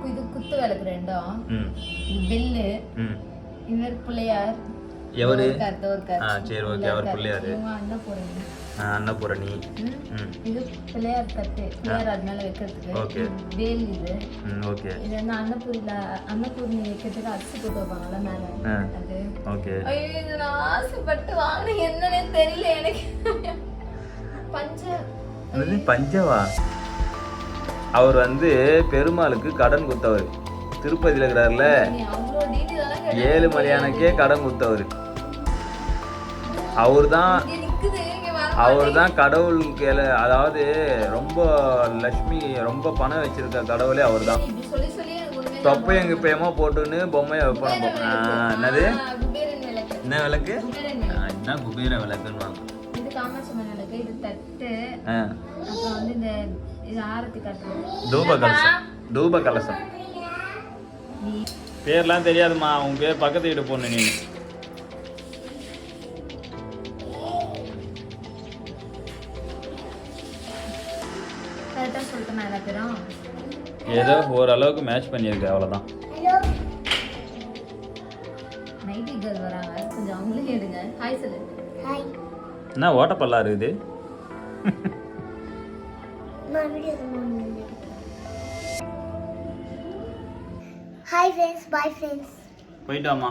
இது குத்து விளக்கு ரெண்டும் பில்லு இவர் பிள்ளையார் எவரு தோர்க்கார் சரி ஓகே அவர் பிள்ளையாரு அன்னபூரணி இது பிள்ளையார் தட்டு பிள்ளையார் அது மேல வைக்கிறதுக்கு ஓகே வேல் இது ஓகே இது வந்து அன்னபூரணி வைக்கிறதுக்கு அரிசி போட்டு வைப்பாங்கல்ல மேல அது ஓகே ஐயோ இது நான் ஆசைப்பட்டு வாங்கினேன் என்னன்னே தெரியல எனக்கு பஞ்சவா அவர் வந்து பெருமாளுக்கு கடன் கொடுத்தவர் திருப்பதியில இருக்கிறார்ல ஏழுமலையானுக்கே கடன் கொடுத்தவர் அவர் தான் கடவுள் அதாவது ரொம்ப லட்சுமி ரொம்ப பணம் வச்சிருக்க கடவுளே அவர் தான் தொப்பையும் கிப்பையமா போட்டுன்னு பொம்மையை வைப்போம் என்னது என்ன விளக்கு என்ன குபேர விளக்குன்னு வாங்க தூப கலசம் பேர்லாம் தெரியாதுமா உன் பேர் பக்கத்து வீட்டு பொண்ணு நீ ஏதோ ஓரளவுக்கு மேட்ச் பண்ணியிருக்கு அவ்வளவுதான் என்ன ஓட்டப்பல்லா இருக்குது ஹாய் ஃப்ரெண்ட்ஸ் பை ஃப்ரெண்ட்ஸ் போயிட்டாமா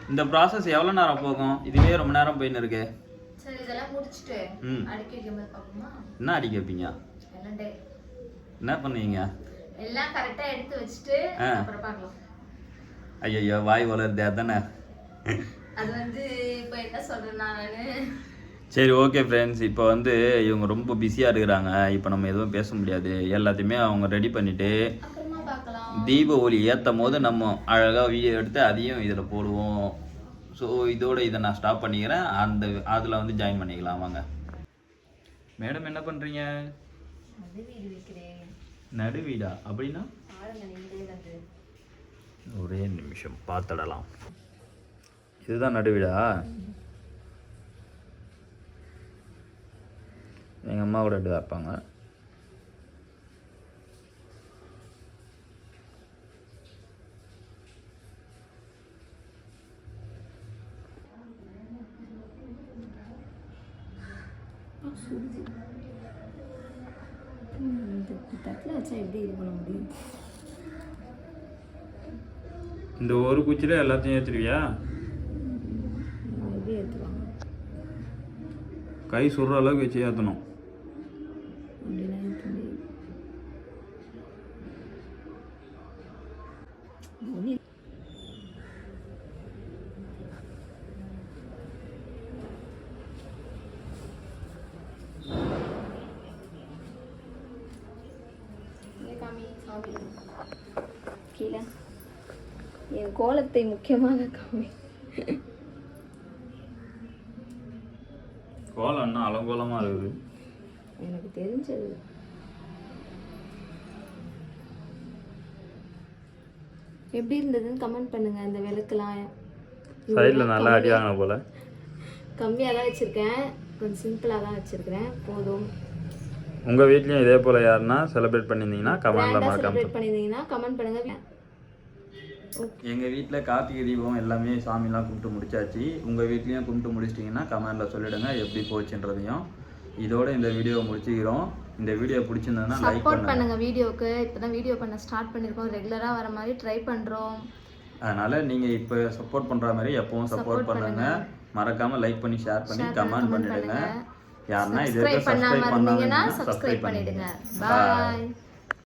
இந்த ப்ராசஸ் எவ்வளவு நேரம் போகும் இதுவே ரொம்ப நேரம் போயின்னு இருக்கு சரி இதெல்லாம் முடிச்சிட்டு அடிக்க வைக்கும்போது பாப்போமா என்ன அடிக்க வைப்பீங்க என்ன பண்ணுவீங்க எல்லாம் கரெக்டா எடுத்து வச்சிட்டு அப்புறம் பார்க்கலாம் ஐயோ வாய் வளருது அதானே அது வந்து இப்போ என்ன சொல்றேன் நானு சரி ஓகே ஃப்ரெண்ட்ஸ் இப்போ வந்து இவங்க ரொம்ப பிஸியாக இருக்கிறாங்க இப்போ நம்ம எதுவும் பேச முடியாது எல்லாத்தையுமே அவங்க ரெடி பண்ணிவிட்டு தீப ஒளி ஏற்றும் போது நம்ம அழகாக வீடியோ எடுத்து அதையும் இதில் போடுவோம் ஸோ இதோட இதை நான் ஸ்டாப் பண்ணிக்கிறேன் அதில் வந்து ஜாயின் பண்ணிக்கலாம் வாங்க மேடம் என்ன பண்ணுறீங்க நடு வீடா அப்படின்னா ஒரே நிமிஷம் பார்த்துடலாம் இதுதான் நடு வீடா எங்கள் அம்மா கூட இப்படி தான் இருப்பாங்க இந்த ஒரு குச்சியில் எல்லாத்தையும் ஏற்றுருவியா கை சுடுற அளவுக்கு வச்சு ஏற்றணும் கீழே என் கோலத்தை முக்கியமாக காமி கோலம் என்ன அலங்கோலமாக இருக்குது எனக்கு தெரிஞ்சது எப்படி இருந்ததுன்னு கமெண்ட் பண்ணுங்க இந்த விளக்குலாம் சைடில் நல்லா அடியாங்க போல கம்மியாக தான் வச்சுருக்கேன் கொஞ்சம் சிம்பிளாக தான் வச்சுருக்கிறேன் போதும் உங்கள் வீட்லேயும் இதே போல் யாருன்னா செலிப்ரேட் பண்ணியிருந்தீங்கன்னா கமெண்ட் பண்ணுங்க எங்கள் வீட்டில் கார்த்திகை தீபம் எல்லாமே சாமிலாம் கும்பிட்டு முடிச்சாச்சு உங்கள் வீட்லேயும் கும்பிட்டு முடிச்சிட்டிங்கன்னா கமெண்டில் சொல்லிவிடுங்க எப்படி போச்சுன்றதையும் இதோட இந்த வீடியோவை முடிச்சுக்கிறோம் இந்த வீடியோ பிடிச்சிருந்ததுன்னா லைக் பண்ணுங்க வீடியோக்கு இப்போ தான் வீடியோ பண்ண ஸ்டார்ட் பண்ணியிருக்கோம் ரெகுலராக வர மாதிரி ட்ரை பண்ணுறோம் அதனால் நீங்கள் இப்போ சப்போர்ட் பண்ணுற மாதிரி எப்பவும் சப்போர்ட் பண்ணுங்க மறக்காமல் லைக் பண்ணி ஷேர் பண்ணி கமெண்ட் பண்ணிவிடுங்க யாருன்னா இது சப்ஸ்கிரைப் பண்ணாமல் இருந்தீங்கன்னா சப்ஸ்கிரைப் பண்ணிவிடுங்க பாய்